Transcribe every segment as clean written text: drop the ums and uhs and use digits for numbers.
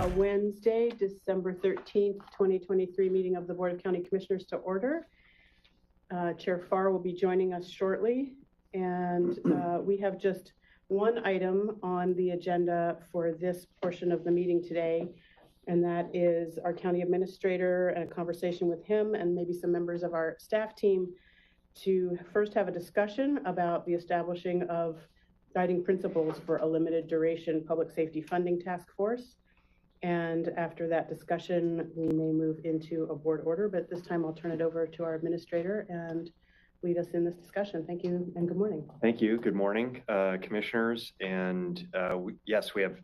Wednesday, December 13th, 2023 meeting of the Board of County Commissioners to order. Chair Farr will be joining us shortly, and we have just one item on the agenda for this portion of the meeting today, and that is our county administrator and a conversation with him and maybe some members of our staff team to first have a discussion about the establishing of guiding principles for a limited duration public safety funding task force. And after that discussion, we may move into a board order, but this time I'll turn it over to our administrator and lead us in this discussion. Thank you and good morning. Thank you. Good morning, commissioners. And yes, we have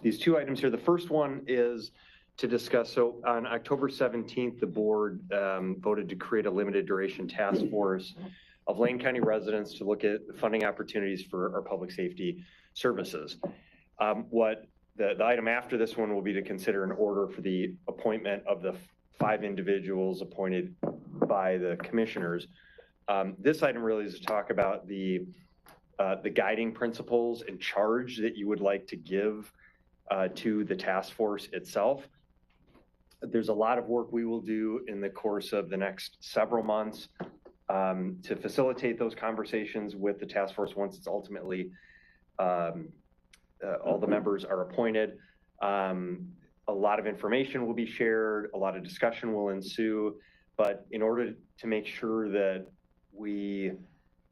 these two items here. The first one is to discuss, so on October 17th, the board voted to create a limited duration task force of Lane County residents to look at funding opportunities for our public safety services. What the item after this one will be to consider an order for the appointment of the 5 individuals appointed by the commissioners. This item really is to talk about the guiding principles and charge that you would like to give to the task force itself. There's a lot of work we will do in the course of the next several months to facilitate those conversations with the task force once it's ultimately all the members are appointed. A lot of information will be shared, a lot of discussion will ensue, but in order to make sure that we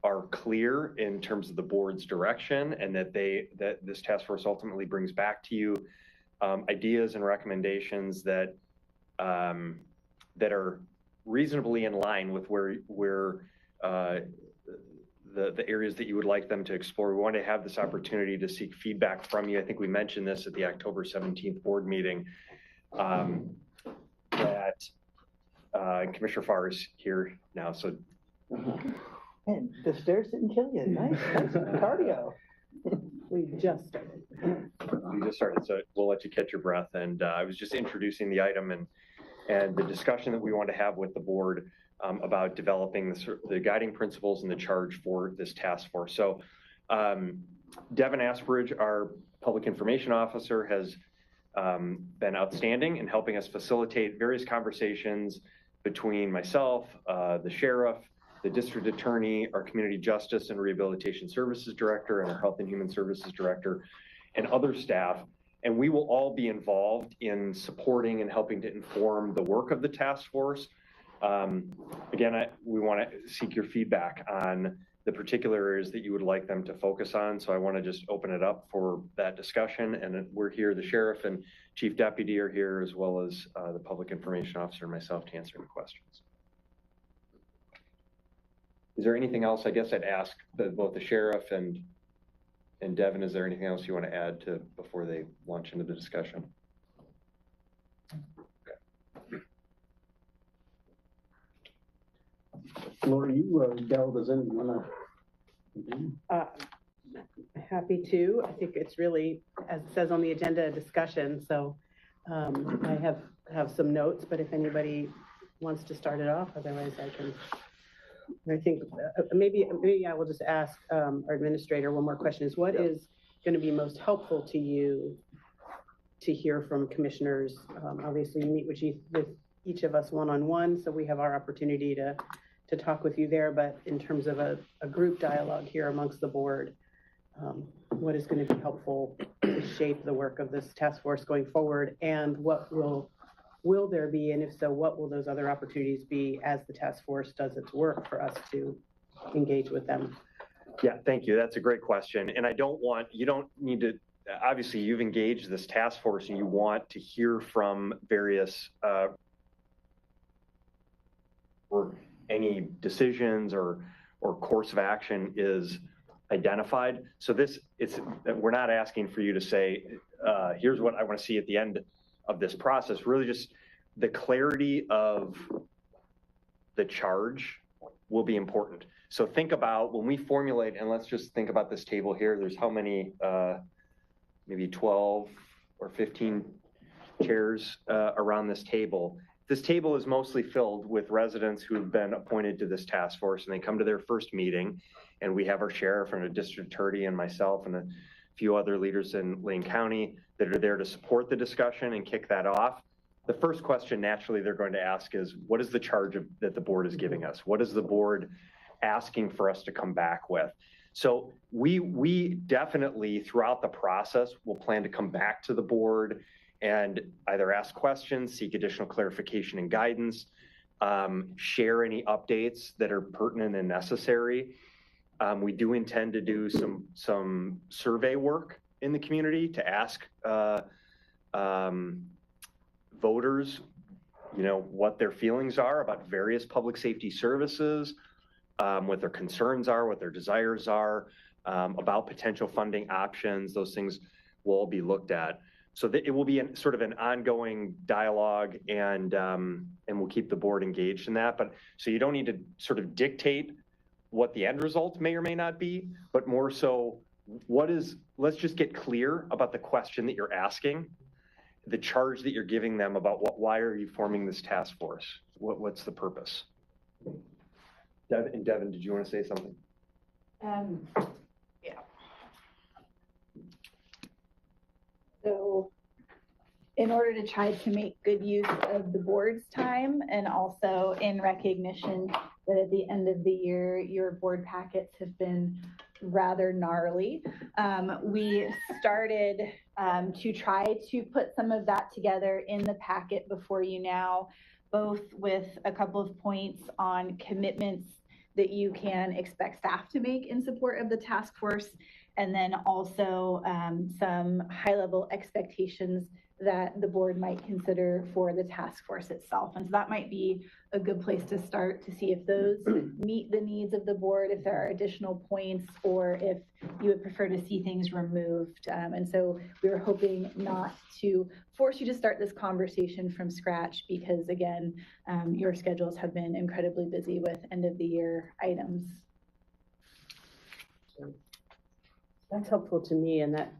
are clear in terms of the board's direction and that this task force ultimately brings back to you ideas and recommendations that are reasonably in line with where the areas that you would like them to explore. We want to have this opportunity to seek feedback from you. I think we mentioned this at the October 17th board meeting, that Commissioner Farr is here now. So, and the stairs didn't kill you. Nice cardio. We just started. So we'll let you catch your breath. And I was just introducing the item and the discussion that we want to have with the board about developing the guiding principles and the charge for this task force. So Devin Asbridge, our public information officer, has been outstanding in helping us facilitate various conversations between myself, the sheriff, the district attorney, our community justice and rehabilitation services director, and our health and human services director, and other staff. And we will all be involved in supporting and helping to inform the work of the task force. Again, we want to seek your feedback on the particular areas that you would like them to focus on. So I want to just open it up for that discussion. And we're here, the sheriff and chief deputy are here, as well as the public information officer and myself to answer any questions. Is there anything else? I guess I'd ask both the sheriff and Devin, is there anything else you want to add to before they launch into the discussion? Laura, you delved us in. Happy to. I think it's really, as it says on the agenda, a discussion. So I have some notes, but if anybody wants to start it off, otherwise I can. I think maybe I will just ask our administrator one more question. Is what is going to be most helpful to you to hear from commissioners? Obviously, you meet with each of us one-on-one, so we have our opportunity to talk with you there. But in terms of a group dialogue here amongst the board, what is going to be helpful to shape the work of this task force going forward, and what will there be, and if so, what will those other opportunities be as the task force does its work for us to engage with them? Yeah, thank you. That's a great question. And you don't need to, obviously you've engaged this task force and you want to hear from various, or any decisions or course of action is identified. So we're not asking for you to say, here's what I want to see at the end of this process. Really just the clarity of the charge will be important. So think about when we formulate, and let's just think about this table here. There's how many, maybe 12 or 15 chairs around this table. This table is mostly filled with residents who have been appointed to this task force, and they come to their first meeting, and we have our sheriff and a district attorney and myself and a few other leaders in Lane County that are there to support the discussion and kick that off. The first question naturally they're going to ask is, what is the charge that the board is giving us? What is the board asking for us to come back with? So we definitely throughout the process will plan to come back to the board and either ask questions, seek additional clarification and guidance, share any updates that are pertinent and necessary. We do intend to do some survey work in the community to ask voters, what their feelings are about various public safety services, what their concerns are, what their desires are, about potential funding options. Those things will all be looked at. So that it will be sort of an ongoing dialogue, and we'll keep the board engaged in that. But so you don't need to sort of dictate what the end result may or may not be, but more so, let's just get clear about the question that you're asking, the charge that you're giving them about why are you forming this task force? What's the purpose? Devin, did you want to say something? Yeah. So in order to try to make good use of the board's time, and also in recognition that at the end of the year, your board packets have been rather gnarly, we started to try to put some of that together in the packet before you now, both with a couple of points on commitments that you can expect staff to make in support of the task force, and then also some high-level expectations that the board might consider for the task force itself. And so that might be a good place to start to see if those meet the needs of the board, if there are additional points, or if you would prefer to see things removed. And so we were hoping not to force you to start this conversation from scratch because, again, your schedules have been incredibly busy with end of the year items. That's helpful to me, and that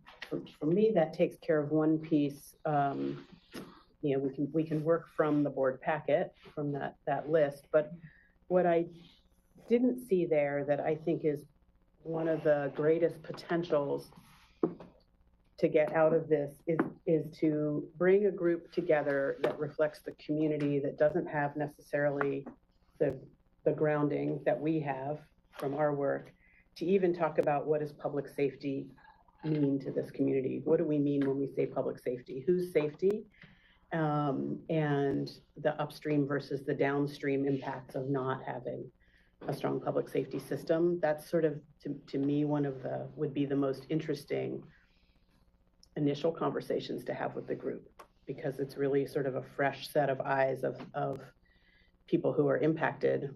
for me that takes care of one piece. We can work from the board packet, from that list, but what I didn't see there that I think is one of the greatest potentials to get out of this is to bring a group together that reflects the community, that doesn't have necessarily the grounding that we have from our work, to even talk about what does public safety mean to this community? What do we mean when we say public safety? Whose safety? And the upstream versus the downstream impacts of not having a strong public safety system. That's sort of, to me, would be the most interesting initial conversations to have with the group, because it's really sort of a fresh set of eyes of people who are impacted,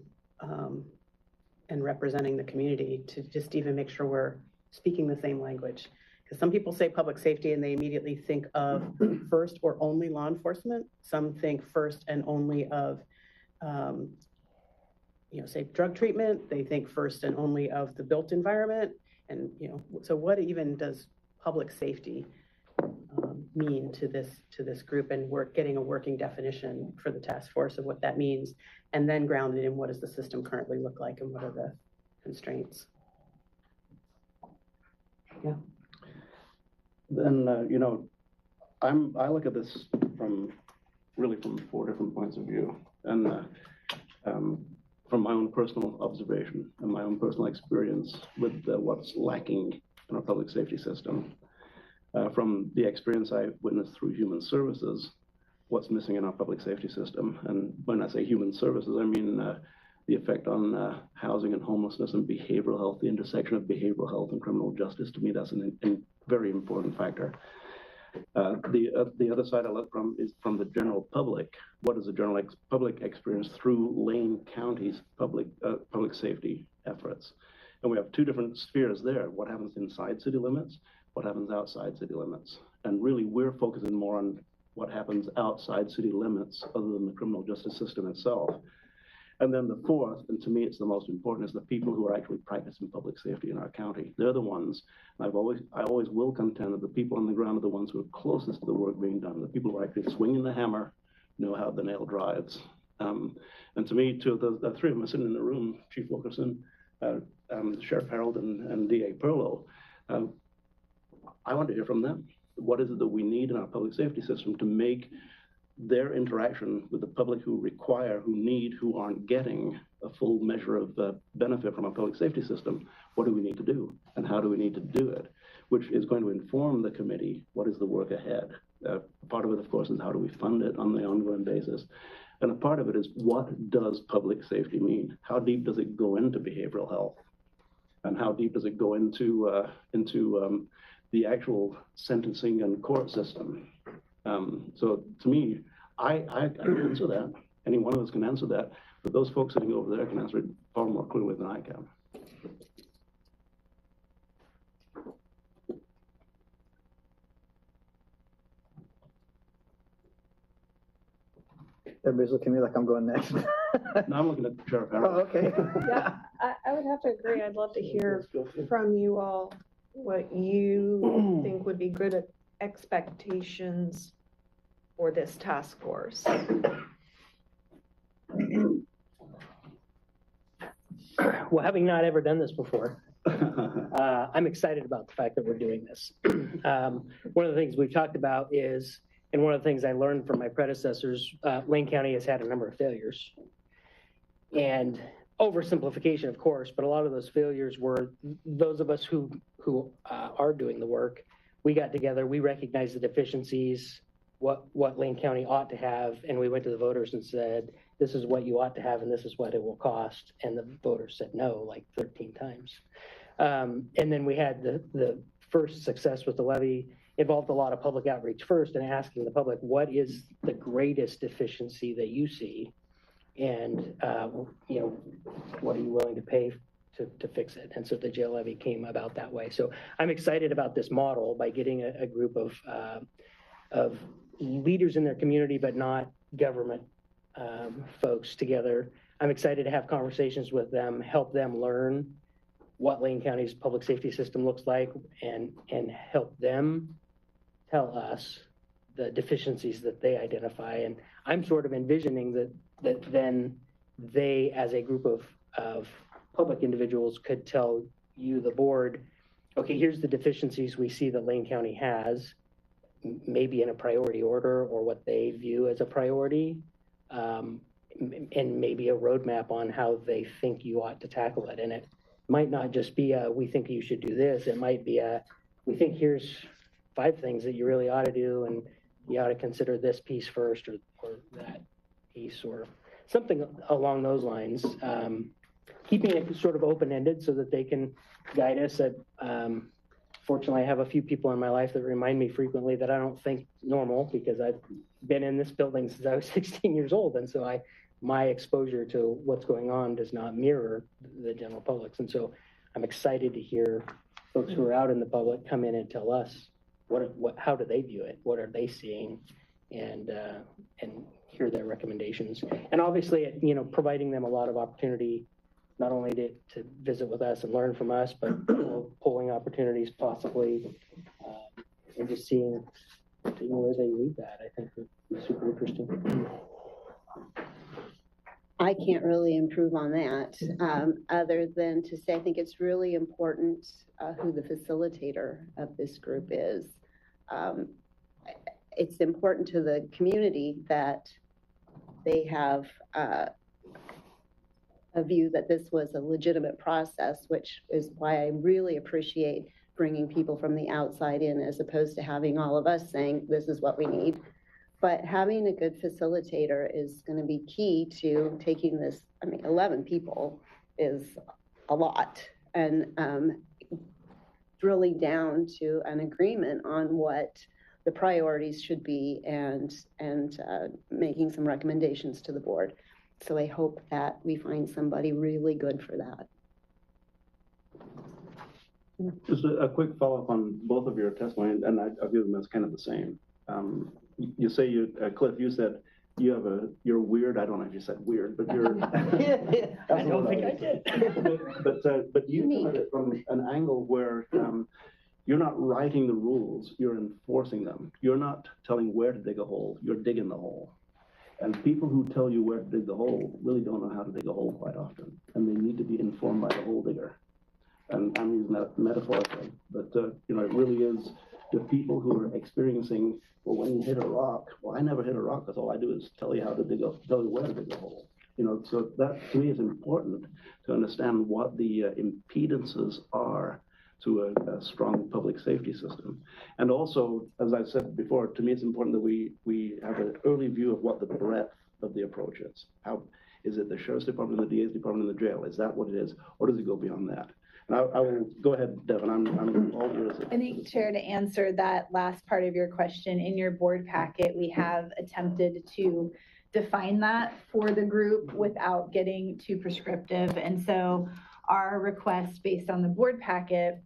and representing the community, to just even make sure we're speaking the same language. Because some people say public safety and they immediately think of first or only law enforcement. Some think first and only of, say drug treatment. They think first and only of the built environment. And, so what even does public safety mean to this group? And we're getting a working definition for the task force of what that means, and then grounded in what does the system currently look like and what are the constraints. Yeah. Then, I look at this from 4 different points of view, and from my own personal observation and my own personal experience with what's lacking in our public safety system. From the experience I witnessed through human services, what's missing in our public safety system. And when I say human services, I mean the effect on housing and homelessness and behavioral health, the intersection of behavioral health and criminal justice. To me, that's a very important factor. The other side I look from is from the general public. What is the general public experience through Lane County's public safety efforts? And we have two different spheres there. What happens inside city limits? What happens outside city limits? And really, we're focusing more on what happens outside city limits other than the criminal justice system itself. And then the fourth, and to me it's the most important, is the people who are actually practicing public safety in our county. They're the ones, I always will contend that the people on the ground are the ones who are closest to the work being done. The people who are actually swinging the hammer know how the nail drives. And to me, the three of them are sitting in the room, Chief Wilkerson, Sheriff Harold, and DA Perlow. I want to hear from them. What is it that we need in our public safety system to make their interaction with the public who require, who need, who aren't getting a full measure of benefit from our public safety system? What do we need to do, and how do we need to do it? Which is going to inform the committee what is the work ahead. Part of it, of course, is how do we fund it on the ongoing basis. And a part of it is, what does public safety mean? How deep does it go into behavioral health? And how deep does it go into the actual sentencing and court system? So to me, I can answer that. Any one of us can answer that, but those folks sitting over there can answer it far more clearly than I can. Everybody's looking at me like I'm going next. Now I'm looking at Sheriff Oh, Harold. okay. Yeah, I would have to agree. I'd love to hear from you all what you think would be good expectations for this task force. Well, having not ever done this before, I'm excited about the fact that we're doing this. One of the things we've talked about is, and one of the things I learned from my predecessors, Lane County has had a number of failures. And oversimplification, of course, but a lot of those failures were those of us who are doing the work. We got together, we recognized the deficiencies, what Lane County ought to have, and we went to the voters and said, this is what you ought to have and this is what it will cost. And the voters said no like 13 times. And then we had the first success with the levy. Involved a lot of public outreach first and asking the public, what is the greatest deficiency that you see? And, what are you willing to pay to fix it? And so the jail levy came about that way. So I'm excited about this model by getting a group of leaders in their community, but not government folks together. I'm excited to have conversations with them, help them learn what Lane County's public safety system looks like, and help them tell us the deficiencies that they identify. And I'm sort of envisioning that then they, as a group of public individuals, could tell you, the board, okay, here's the deficiencies we see that Lane County has, maybe in a priority order or what they view as a priority, and maybe a roadmap on how they think you ought to tackle it. And it might not just be we think you should do this. It might be we think here's 5 things that you really ought to do, and you ought to consider this piece first, or that piece, or something along those lines. Keeping it sort of open-ended so that they can guide us. Fortunately, I have a few people in my life that remind me frequently that I don't think normal, because I've been in this building since I was 16 years old. And so my exposure to what's going on does not mirror the general public's. And so I'm excited to hear folks who are out in the public come in and tell us how do they view it? What are they seeing? And hear their recommendations. And obviously, providing them a lot of opportunity, not only to visit with us and learn from us, but polling opportunities possibly, and just seeing where they lead that. I think would be super interesting. I can't really improve on that, other than to say I think it's really important who the facilitator of this group is. It's important to the community that they have a view that this was a legitimate process, which is why I really appreciate bringing people from the outside in, as opposed to having all of us saying, this is what we need. But having a good facilitator is going to be key to taking this. 11 people is a lot, and drilling down to an agreement on what the priorities should be, and making some recommendations to the board. So I hope that we find somebody really good for that. Just a quick follow-up on both of your testimony, and I view them as kind of the same. You say Cliff, you said you're weird. I don't know if you said weird, but you're. I don't think I did. but you come at it from an angle where you're not writing the rules, you're enforcing them. You're not telling where to dig a hole, you're digging the hole. And people who tell you where to dig the hole really don't know how to dig a hole quite often, and they need to be informed by the hole digger. And I'm using that metaphorically, but it really is to people who are experiencing, well, when you hit a rock, well, I never hit a rock, because all I do is tell you how to tell you where to dig a hole. So that to me is important to understand what the impedances are to a strong public safety system. And also, as I said before, to me it's important that we have an early view of what the breadth of the approach is. How is it the sheriff's department, the DA's department, and the jail? Is that what it is, or does it go beyond that? And I will go ahead, Devin. I'm all ears. I think, Chair, to answer that last part of your question, in your board packet, we have attempted to define that for the group without getting too prescriptive. And so our request based on the board packet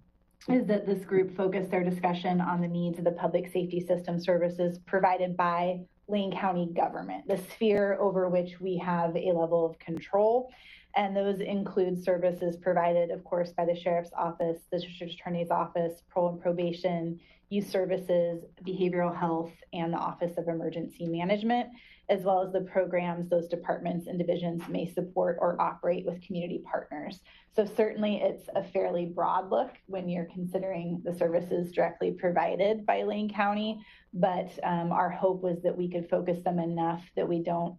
is that this group focus their discussion on the needs of the public safety system services provided by Lane County government, the sphere over which we have a level of control. And those include services provided, of course, by the Sheriff's Office, the District Attorney's Office, parole and probation, youth services, behavioral health, and the Office of Emergency Management, as well as the programs those departments and divisions may support or operate with community partners. So certainly it's a fairly broad look when you're considering the services directly provided by Lane County, but our hope was that we could focus them enough that we don't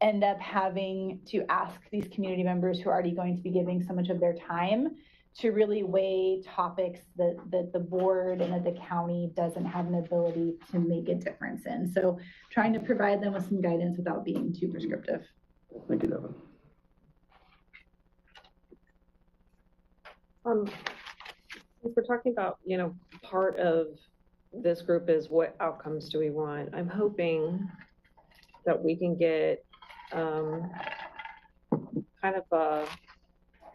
end up having to ask these community members who are already going to be giving so much of their time to really weigh topics that the board and that the county doesn't have an ability to make a difference in. So trying to provide them with some guidance without being too prescriptive. Thank you, Devin. If we're talking about, part of this group is what outcomes do we want? I'm hoping that we can get kind of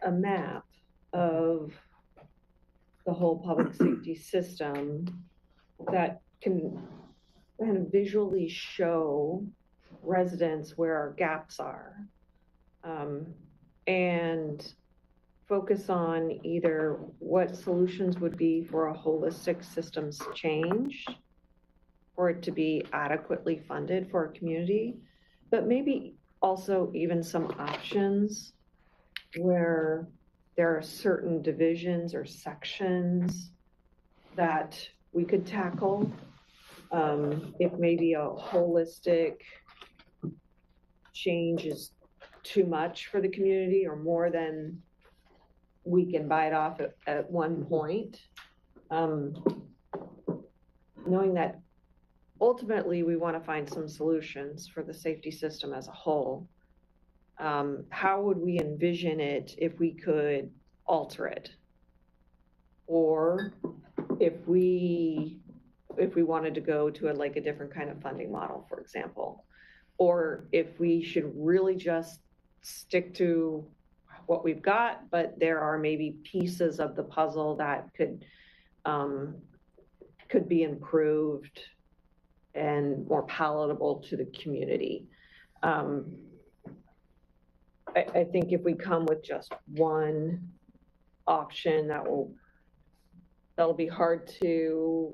a map of the whole public safety system that can kind of visually show residents where our gaps are, and focus on either what solutions would be for a holistic systems change, for it to be adequately funded for our community, but maybe also even some options where there are certain divisions or sections that we could tackle. If maybe a holistic change is too much for the community or more than we can bite off at one point. Knowing that ultimately we want to find some solutions for the safety system as a whole. How would we envision it if we could alter it? Or if we wanted to go to a different kind of funding model, for example, or if we should really just stick to what we've got, but there are maybe pieces of the puzzle that could be improved and more palatable to the community. I think if we come with just one option, that'll be hard to,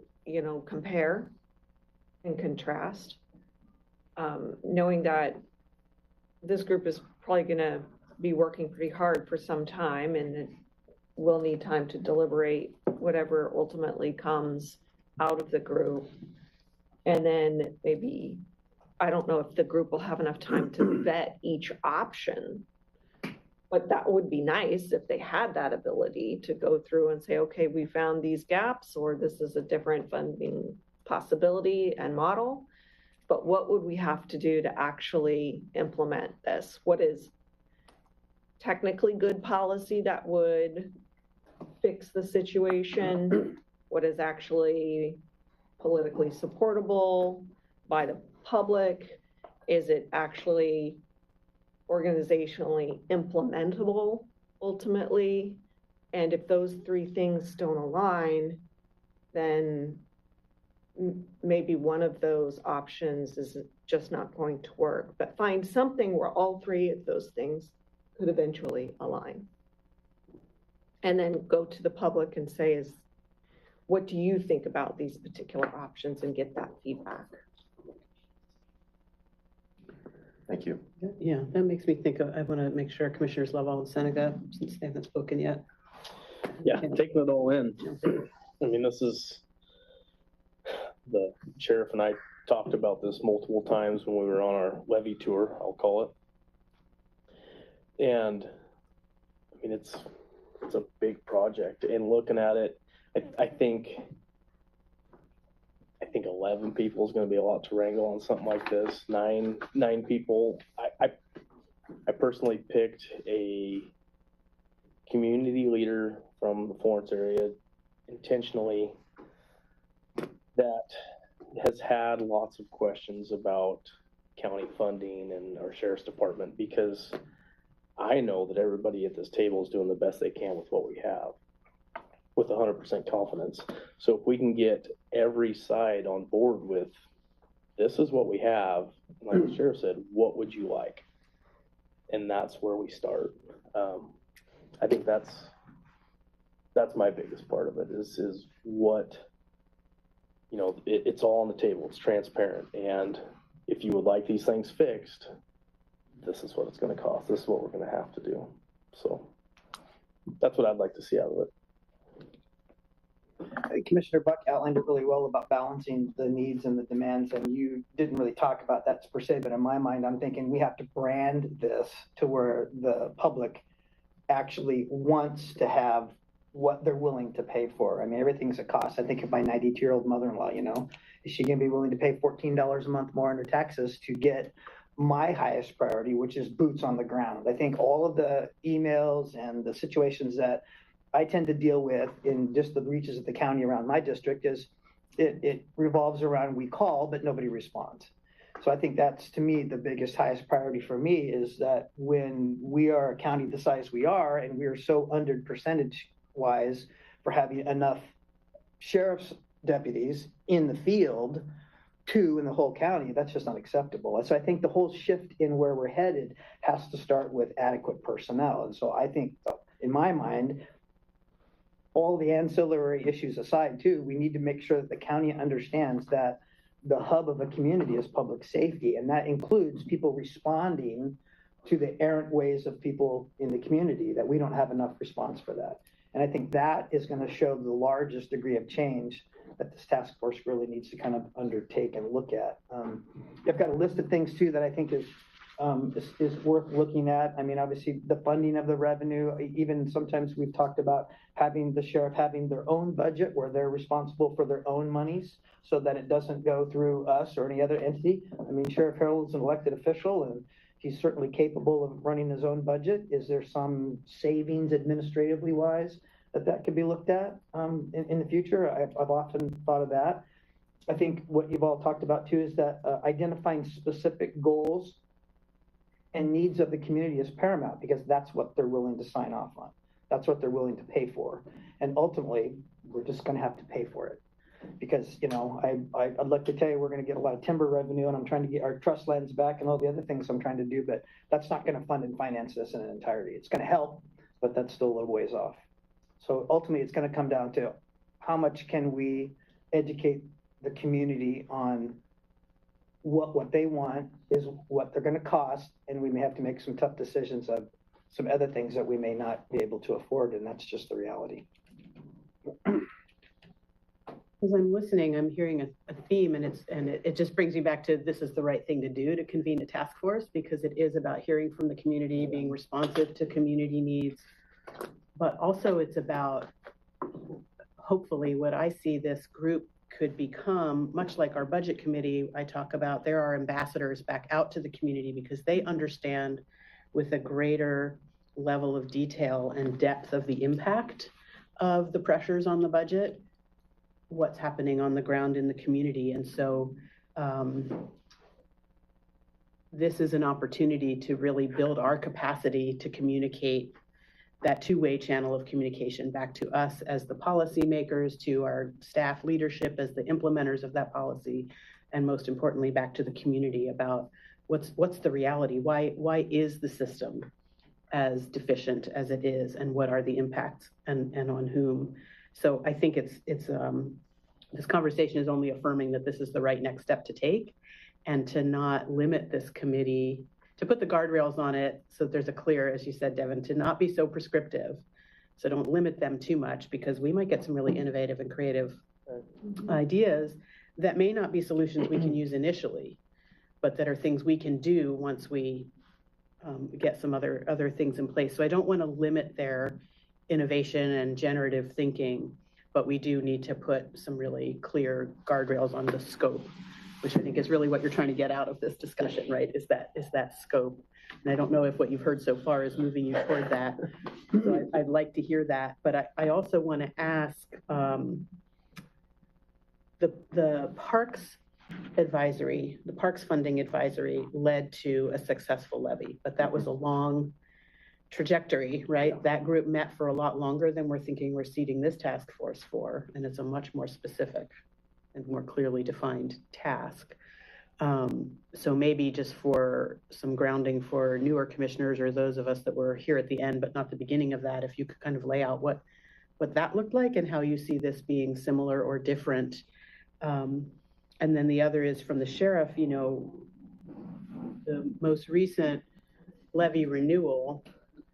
compare and contrast. Knowing that this group is probably gonna be working pretty hard for some time, and we'll need time to deliberate whatever ultimately comes out of the group. And then maybe, I don't know if the group will have enough time to vet each option, but that would be nice if they had that ability to go through and say, okay, we found these gaps, or this is a different funding possibility and model, but what would we have to do to actually implement this? What is technically good policy that would fix the situation? What is actually politically supportable by the public? Is it actually organizationally implementable ultimately? And if those three things don't align, then maybe one of those options is just not going to work. But find something where all three of those things could eventually align. And then go to the public and say, what do you think about these particular options, and get that feedback. Thank you. Yeah, that makes me think I want to make sure Commissioners Lovell and Seneca, since they haven't spoken yet. Yeah, taking it all in. I mean, this is the sheriff and I talked about this multiple times when we were on our levy tour, I'll call it. And I mean, it's a big project, and looking at it, I think 11 people is going to be a lot to wrangle on something like this. Nine people. I personally picked a community leader from the Florence area intentionally that has had lots of questions about county funding and our sheriff's department, because I know that everybody at this table is doing the best they can with what we have, with 100% confidence. So if we can get every side on board with, this is what we have, like the sheriff said, what would you like? And that's where we start. I think that's my biggest part of it is what, you know, it's all on the table. It's transparent. And if you would like these things fixed, this is what it's going to cost. This is what we're going to have to do. So that's what I'd like to see out of it. I think Commissioner Buck outlined it really well about balancing the needs and the demands, and you didn't really talk about that per se, but in my mind, I'm thinking we have to brand this to where the public actually wants to have what they're willing to pay for. I mean, everything's a cost. I think of my 92-year-old mother-in-law, you know, is she going to be willing to pay $14 a month more in her taxes to get my highest priority, which is boots on the ground? I think all of the emails and the situations that I tend to deal with in just the reaches of the county around my district is it revolves around, we call, but nobody responds. So I think that's, to me, the biggest, highest priority for me is that when we are a county the size we are, and we are so under percentage-wise for having enough sheriff's deputies in the field, 2 in the whole county, that's just unacceptable. And so I think the whole shift in where we're headed has to start with adequate personnel. And so I think, in my mind, all the ancillary issues aside too, we need to make sure that the county understands that the hub of a community is public safety. And that includes people responding to the errant ways of people in the community, that we don't have enough response for that. And I think that is going to show the largest degree of change that this task force really needs to kind of undertake and look at. I've got a list of things too that I think is worth looking at. I mean, obviously the funding of the revenue, even sometimes we've talked about having the sheriff having their own budget where they're responsible for their own monies so that it doesn't go through us or any other entity. I mean, Sheriff Harold's an elected official and he's certainly capable of running his own budget. Is there some savings administratively wise that could be looked at in the future? I've often thought of that. I think what you've all talked about too is that identifying specific goals and needs of the community is paramount, because that's what they're willing to sign off on. That's what they're willing to pay for. And ultimately, we're just going to have to pay for it. Because, you know, I'd like to tell you we're going to get a lot of timber revenue, and I'm trying to get our trust lands back and all the other things I'm trying to do, but that's not going to fund and finance this in entirety. It's going to help, but that's still a little ways off. So ultimately, it's going to come down to how much can we educate the community on what they want is what they're going to cost, and we may have to make some tough decisions of some other things that we may not be able to afford, and that's just the reality. As I'm listening, I'm hearing a theme, and it just brings me back to, this is the right thing to do, to convene a task force, because it is about hearing from the community, being responsive to community needs, but also it's about, hopefully, what I see this group could become, much like our budget committee I talk about, there are ambassadors back out to the community because they understand with a greater level of detail and depth of the impact of the pressures on the budget, what's happening on the ground in the community. And so this is an opportunity to really build our capacity to communicate, that two-way channel of communication back to us as the policymakers, to our staff leadership as the implementers of that policy, and most importantly, back to the community about what's the reality? Why is the system as deficient as it is, and what are the impacts and on whom? So I think it's this conversation is only affirming that this is the right next step to take, and to not limit this committee, to put the guardrails on it so that there's a clear, as you said, Devin, to not be so prescriptive. So don't limit them too much, because we might get some really innovative and creative ideas that may not be solutions we can use initially, but that are things we can do once we get some other things in place. So I don't want to limit their innovation and generative thinking, but we do need to put some really clear guardrails on the scope, which I think is really what you're trying to get out of this discussion, right? Is that scope. And I don't know if what you've heard so far is moving you toward that. So I'd like to hear that. But I also want to ask, the Parks Advisory, the Parks Funding Advisory led to a successful levy, but that was a long trajectory, right? That group met for a lot longer than we're thinking we're seating this task force for, and it's a much more specific and more clearly defined task. So maybe just for some grounding for newer commissioners or those of us that were here at the end, but not the beginning of that, if you could kind of lay out what that looked like and how you see this being similar or different. And then the other is from the sheriff, you know, the most recent levy renewal,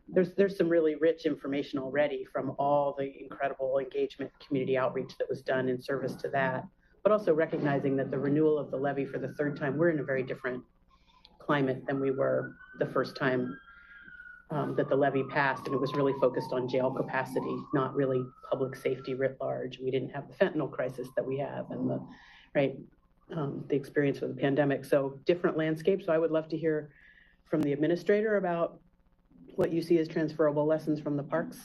there's some really rich information already from all the incredible engagement, community outreach that was done in service to that, but also recognizing that the renewal of the levy for the third time, we're in a very different climate than we were the first time that the levy passed, and it was really focused on jail capacity, not really public safety writ large. We didn't have the fentanyl crisis that we have and the experience with the pandemic. So different landscape. So I would love to hear from the administrator about what you see as transferable lessons from the parks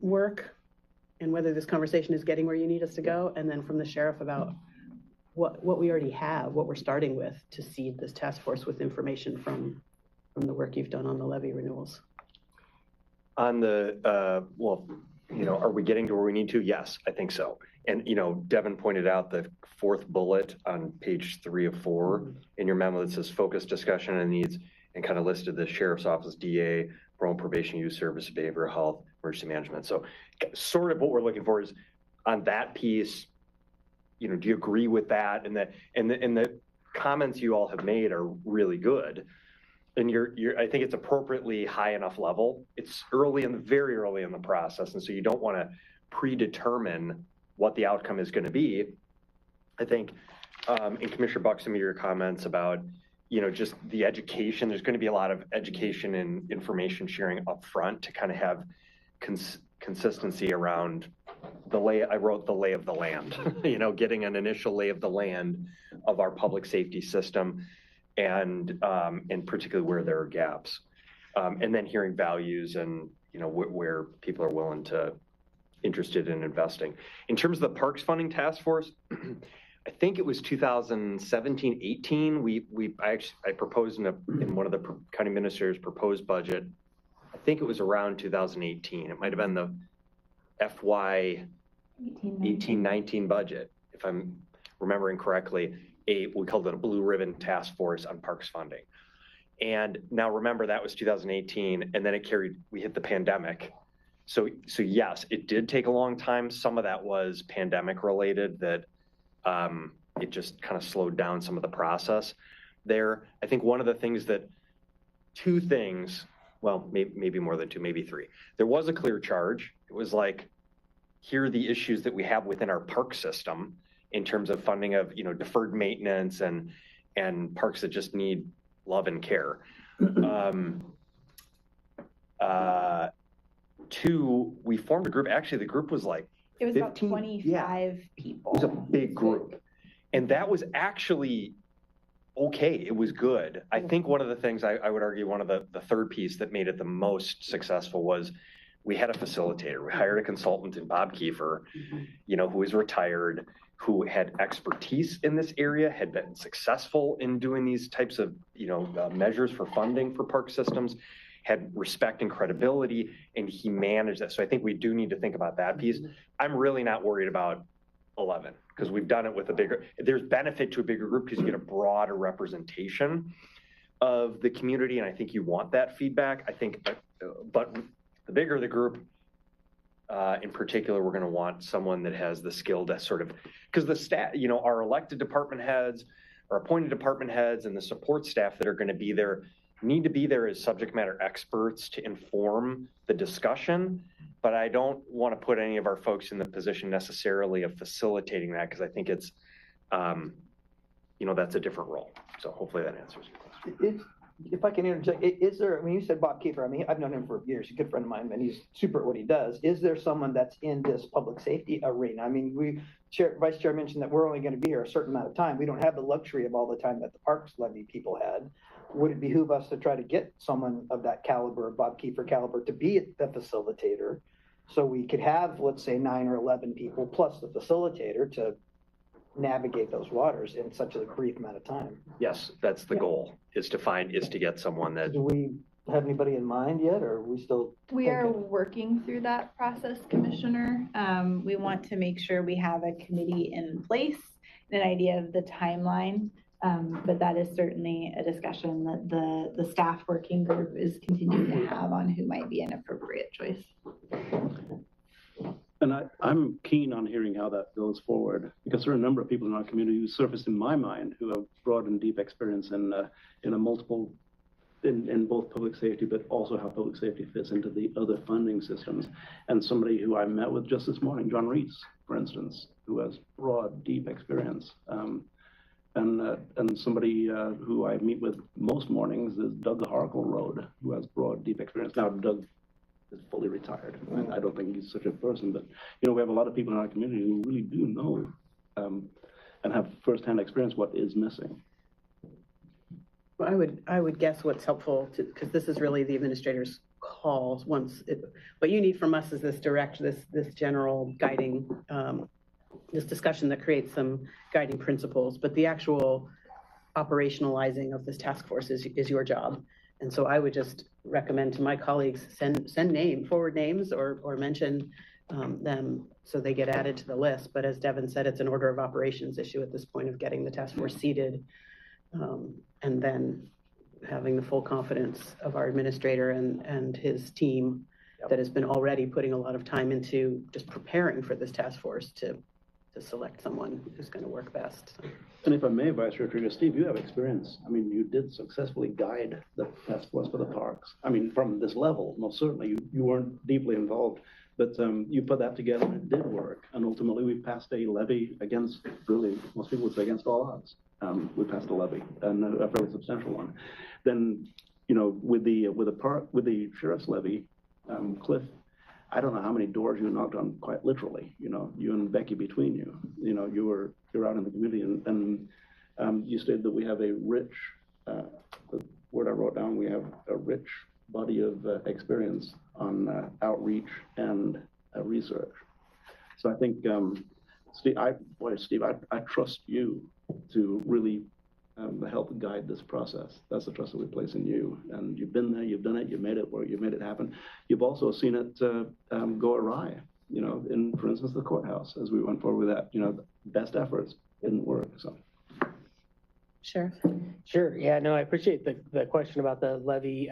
work and whether this conversation is getting where you need us to go. And then from the sheriff about what we already have, what we're starting with to seed this task force with information from the work you've done on the levy renewals. On the, well, you know, are we getting to where we need to? Yes, I think so. And, you know, Devin pointed out the fourth bullet on page 3 of 4 in your memo that says focus discussion and needs, and kind of listed the sheriff's office, DA, parole, probation, youth service, behavioral health, emergency management. So sort of what we're looking for is on that piece, you know, do you agree with that? And the comments you all have made are really good. And I think it's appropriately high enough level. It's very early in the process. And so you don't want to predetermine what the outcome is going to be. I think in Commissioner Buck, some of your comments about, you know, just the education, there's going to be a lot of education and information sharing up front to kind of have consistency around I wrote the lay of the land, you know, getting an initial lay of the land of our public safety system and particularly where there are gaps. And then hearing values and, you know, where people are interested in investing. In terms of the Parks Funding Task Force, I think it was 2017, 18. I proposed in one of the county administrators' proposed budget. I think it was around 2018. It might have been the FY 18, 19 budget, if I'm remembering correctly. We called it a blue ribbon task force on parks funding. And now remember that was 2018, and then we hit the pandemic. So yes, it did take a long time. Some of that was pandemic related, that it just kind of slowed down some of the process there. I think one of the things two things, well, maybe more than two, maybe three. There was a clear charge. It was like, here are the issues that we have within our park system in terms of funding of, you know, deferred maintenance and parks that just need love and care. Two, we formed a group. Actually, the group was like It was 15, about 25 people. It was a big group. And that was actually okay. It was good. I think one of the things I would argue, one of the third piece that made it the most successful was we had a facilitator. We hired a consultant in Bob Kiefer, you know, who is retired, who had expertise in this area, had been successful in doing these types of, you know, measures for funding for park systems, had respect and credibility, and he managed that. So I think we do need to think about that piece. I'm really not worried about 11 because we've done it with there's benefit to a bigger group because you get a broader representation of the community. And I think you want that feedback. I think, but the bigger the group, in particular, we're going to want someone that has the skill to sort of, because the staff, you know, our elected department heads, our appointed department heads, and the support staff that are going to be there need to be there as subject matter experts to inform the discussion. but I don't want to put any of our folks in the position necessarily of facilitating that, because I think it's, that's a different role. So hopefully that answers your question. If I can interject, is there, I mean, you said Bob Kiefer, I mean, I've known him for years, he's a good friend of mine, and he's super at what he does. Is there someone that's in this public safety arena? I mean, Vice Chair mentioned that we're only going to be here a certain amount of time. We don't have the luxury of all the time that the Parks Levy people had. Would it behoove us to try to get someone of that caliber, Bob Kiefer caliber, to be the facilitator? So we could have, let's say, 9 or 11 people plus the facilitator to navigate those waters in such a brief amount of time. Yes, that's the goal, is to get someone that, Do we have anybody in mind yet, or are we still? We are thinking? working through that process, Commissioner. We want to make sure we have a committee in place, an idea of the timeline. But that is certainly a discussion that the staff working group is continuing to have on who might be an appropriate choice. And I'm keen on hearing how that goes forward, because there are a number of people in our community who surfaced in my mind who have broad and deep experience in both public safety, but also how public safety fits into the other funding systems. And somebody who I met with just this morning, John Reese, for instance, who has broad, deep experience. And somebody who I meet with most mornings is Doug Harkleroad, who has broad, deep experience. Now, Doug is fully retired. I don't think he's such a person, but we have a lot of people in our community who really do know and have firsthand experience what is missing. Well, I would guess what's helpful to, because this is really the administrator's calls what you need from us is this general guiding, this discussion that creates some guiding principles, but the actual operationalizing of this task force is your job. And so I would just recommend to my colleagues, send forward names or mention them so they get added to the list. But as Devin said, it's an order of operations issue at this point of getting the task force seated, and then having the full confidence of our administrator and his team that has been already putting a lot of time into just preparing for this task force to select someone who's going to work best. And if I may, Vice Chair Trigger, Steve, you have experience. I mean, you did successfully guide the task force for the parks. I mean, from this level, most certainly, you weren't deeply involved, but you put that together and it did work. And ultimately, we passed a levy against, really, most people would say against all odds. We passed a levy, and a fairly substantial one. Then, with the sheriff's levy, Cliff, I don't know how many doors you knocked on, quite literally. You and Becky between you. You're out in the community, and you stated that we have a rich, the word I wrote down, we have a rich body of experience on outreach and research. So I think, Steve, I trust you to really help guide this process. That's the trust that we place in you. And you've been there, you've done it, you've made it work, you've made it happen. You've also seen it go awry, in, for instance, the courthouse, as we went forward with that, best efforts didn't work, so. Sheriff? Sure. Yeah, no, I appreciate the question about the levy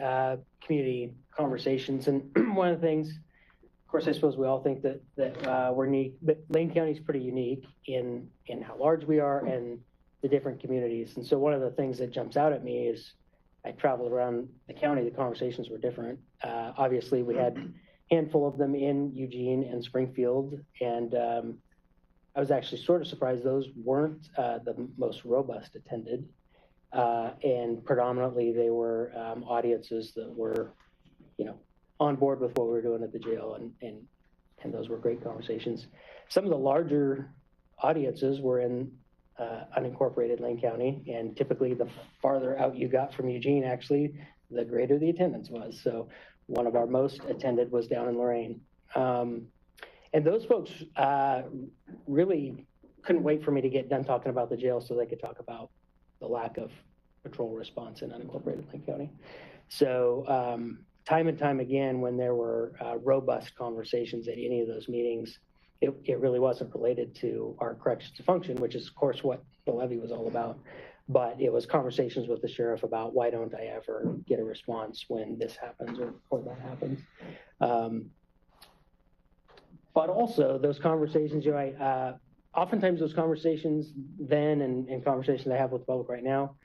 community conversations. And one of the things, of course, I suppose we all think that we're unique, but Lane County is pretty unique in how large we are and the different communities. And so one of the things that jumps out at me is I traveled around the county, the conversations were different. Obviously, we had a handful of them in Eugene and Springfield, and I was actually sort of surprised those weren't the most robust attended. And predominantly they were audiences that were, on board with what we were doing at the jail, and those were great conversations. Some of the larger audiences were in unincorporated Lane County, and typically the farther out you got from Eugene, actually, the greater the attendance was. So one of our most attended was down in Lorain. And those folks really couldn't wait for me to get done talking about the jail so they could talk about the lack of patrol response in unincorporated Lane County. So time and time again, when there were robust conversations at any of those meetings, it really wasn't related to our corrections to function, which is, of course, what the levy was all about. But it was conversations with the sheriff about why don't I ever get a response when this happens or that happens. But also those conversations, oftentimes those conversations then and conversations I have with the public right now,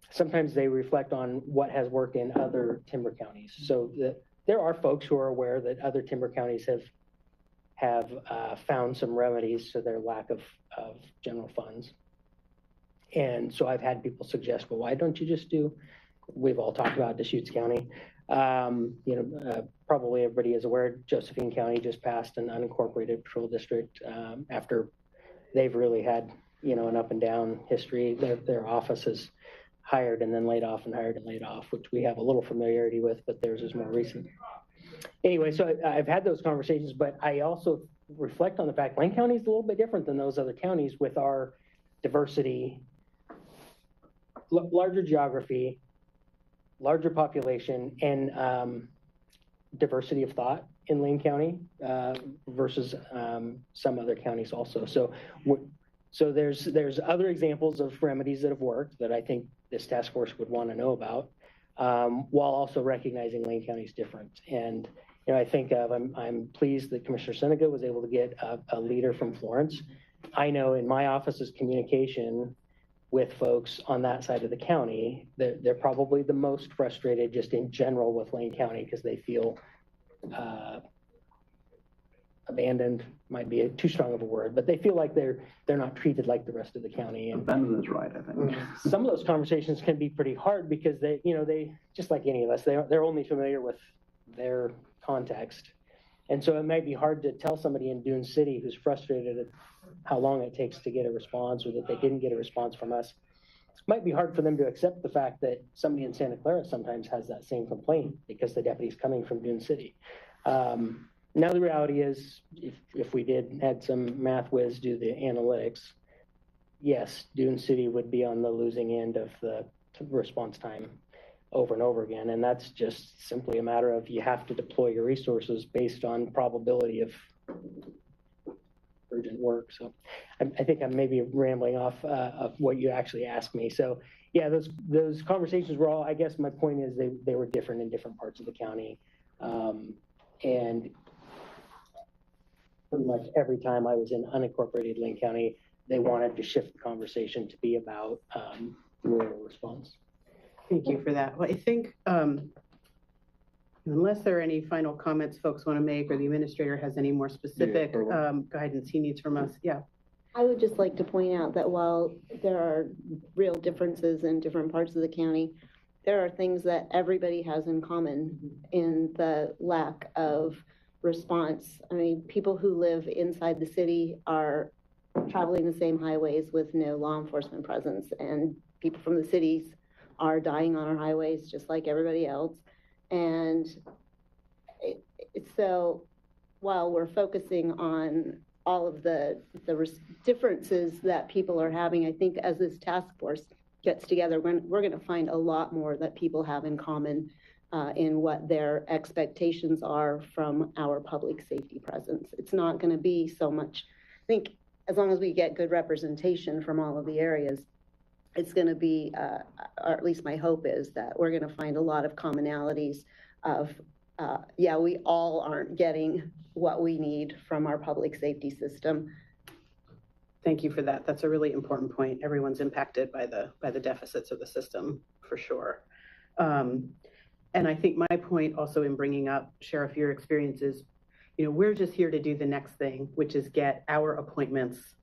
sometimes they reflect on what has worked in other timber counties. So there are folks who are aware that other timber counties have found some remedies to their lack of general funds. And so I've had people suggest, well, why don't you just do, we've all talked about Deschutes County. Probably everybody is aware, Josephine County just passed an unincorporated patrol district after they've really had, an up and down history. Their office has hired and then laid off and hired and laid off, which we have a little familiarity with, but theirs is more recent. Anyway, so I've had those conversations, but I also reflect on the fact Lane County is a little bit different than those other counties with our diversity, larger geography, larger population, and diversity of thought in Lane County versus some other counties also. So there's other examples of remedies that have worked that I think this task force would want to know about, while also recognizing Lane County is different. And I think I'm pleased that Commissioner Seneca was able to get a leader from Florence. I know in my office's communication with folks on that side of the county, they're probably the most frustrated just in general with Lane County because they feel abandoned, might be too strong of a word, but they feel like they're not treated like the rest of the county. And Abandon is right, I think. some of those conversations can be pretty hard because they just like any of us, they're only familiar with their context. And so it might be hard to tell somebody in Dune City who's frustrated at how long it takes to get a response or that they didn't get a response from us. It might be hard for them to accept the fact that somebody in Santa Clara sometimes has that same complaint because the deputy's coming from Dune City. Now the reality is, if we had some math whiz do the analytics, yes, Dune City would be on the losing end of the response time over and over again. And that's just simply a matter of you have to deploy your resources based on probability of urgent work. So I think I'm maybe rambling off of what you actually asked me. So yeah, those conversations were all, I guess my point is they were different in different parts of the county. And pretty much every time I was in unincorporated Lane County, they wanted to shift the conversation to be about rural response. Thank you for that. Well, I think unless there are any final comments folks want to make or the administrator has any more specific guidance he needs from us. Yeah. I would just like to point out that while there are real differences in different parts of the county, there are things that everybody has in common in the lack of response. I mean, people who live inside the city are traveling the same highways with no law enforcement presence, and people from the cities are dying on our highways just like everybody else. And so while we're focusing on all of the differences that people are having, I think as this task force gets together, we're going to find a lot more that people have in common in what their expectations are from our public safety presence. It's not going to be so much, I think, as long as we get good representation from all of the areas, it's going to be, or at least my hope is that we're going to find a lot of commonalities of, yeah, we all aren't getting what we need from our public safety system. Thank you for that. That's a really important point. Everyone's impacted by the deficits of the system, for sure. And I think my point also in bringing up, Sheriff, your experiences, we're just here to do the next thing, which is get our appointments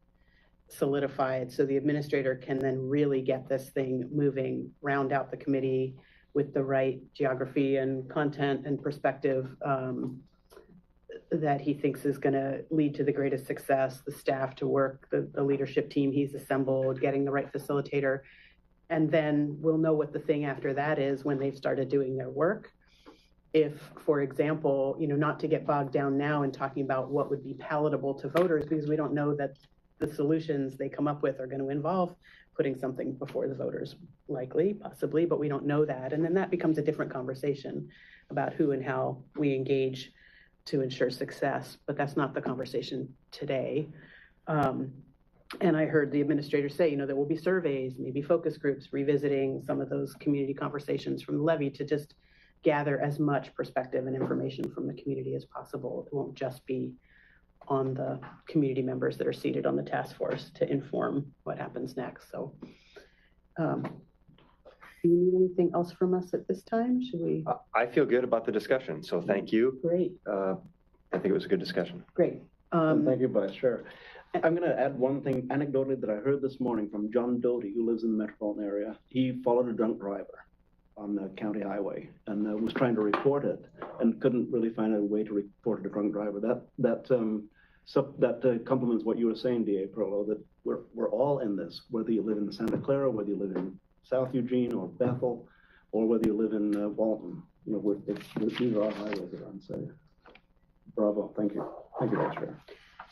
solidified so the administrator can then really get this thing moving, round out the committee with the right geography and content and perspective that he thinks is going to lead to the greatest success, the staff to work, the leadership team he's assembled, getting the right facilitator. And then we'll know what the thing after that is when they've started doing their work. If, for example, not to get bogged down now in talking about what would be palatable to voters, because we don't know that the solutions they come up with are going to involve putting something before the voters, likely, possibly, but we don't know that. And then that becomes a different conversation about who and how we engage to ensure success, but that's not the conversation today. And I heard the administrator say, there will be surveys, maybe focus groups, revisiting some of those community conversations from the levy to just gather as much perspective and information from the community as possible. It won't just be on the community members that are seated on the task force to inform what happens next. So Do you need anything else from us at this time? Should we? I feel good about the discussion, so thank you. Great, I think it was a good discussion. great. And thank you, Vice Chair. I'm going to add one thing anecdotally that I heard this morning from John Doty, who lives in the metropolitan area. He followed a drunk driver on the county highway and was trying to report it and couldn't really find a way to report a drunk driver. That complements what you were saying, D.A. Perlow, that we're all in this, whether you live in Santa Clara, whether you live in South Eugene or Bethel, or whether you live in Walton. You know, these are our highways that are unsafe. Bravo, thank you. Thank you, Vice Chair.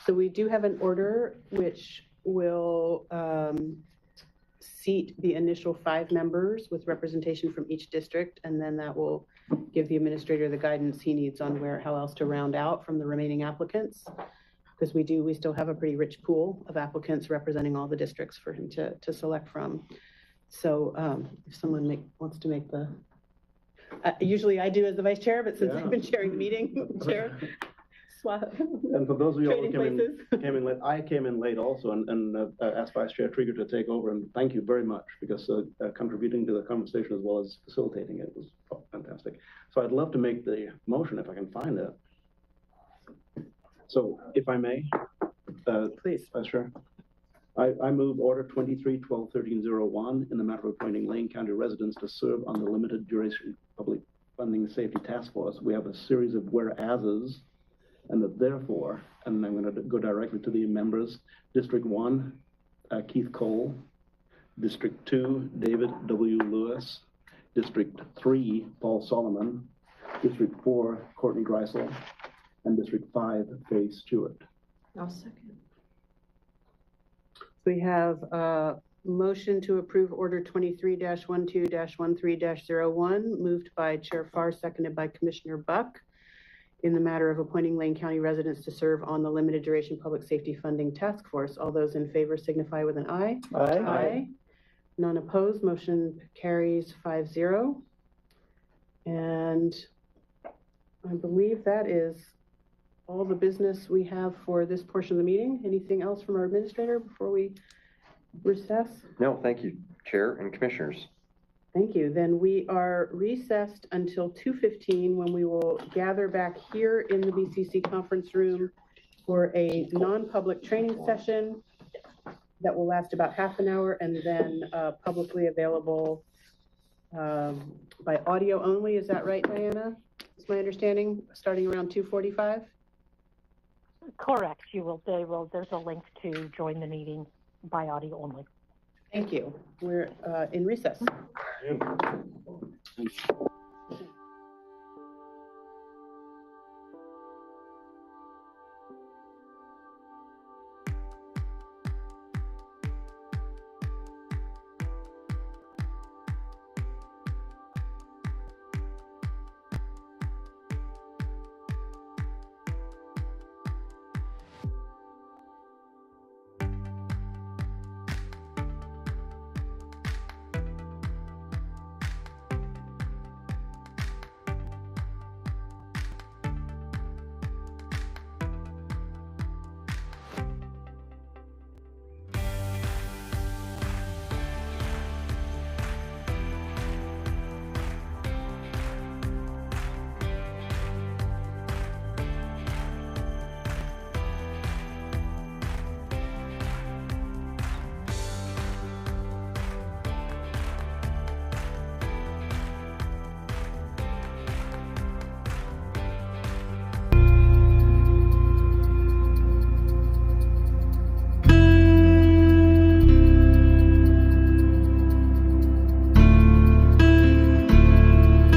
So we do have an order which will seat the initial 5 members with representation from each district, and then that will give the administrator the guidance he needs on how else to round out from the remaining applicants. Because we still have a pretty rich pool of applicants representing all the districts for him to select from. So if someone wants to make the, usually I do as the vice chair, but since I've been chairing the meeting, chair. Swap. And for those of you who Trading came in late, I came in late also and asked Vice Chair Trigger to take over, and thank you very much because contributing to the conversation as well as facilitating it was fantastic. So I'd love to make the motion if I can find it. So if I may, Please. Vice Chair, I move Order 23-12-1301 in the matter of appointing Lane County residents to serve on the limited duration public funding safety task force. We have a series of whereases. And that therefore, and I'm going to go directly to the members, District 1, Keith Cole, District 2, David W. Lewis, District 3, Paul Solomon, District 4, Courtney Greisel, and District 5, Faye Stewart. I'll second. We have a motion to approve Order 23-12-13-01, moved by Chair Farr, seconded by Commissioner Buck, in the matter of appointing Lane County residents to serve on the limited duration public safety funding task force. All those in favor signify with an aye. Aye. Aye. None opposed, motion carries 5-0. And I believe that is all the business we have for this portion of the meeting. Anything else from our administrator before we recess? No, thank you, Chair and Commissioners. Thank you. Then we are recessed until 2:15 when we will gather back here in the BCC conference room for a non-public training session that will last about half an hour and then publicly available by audio only. Is that right, Diana? Is my understanding, starting around 2:45? Correct. There's a link to join the meeting by audio only. Thank you. We're in recess.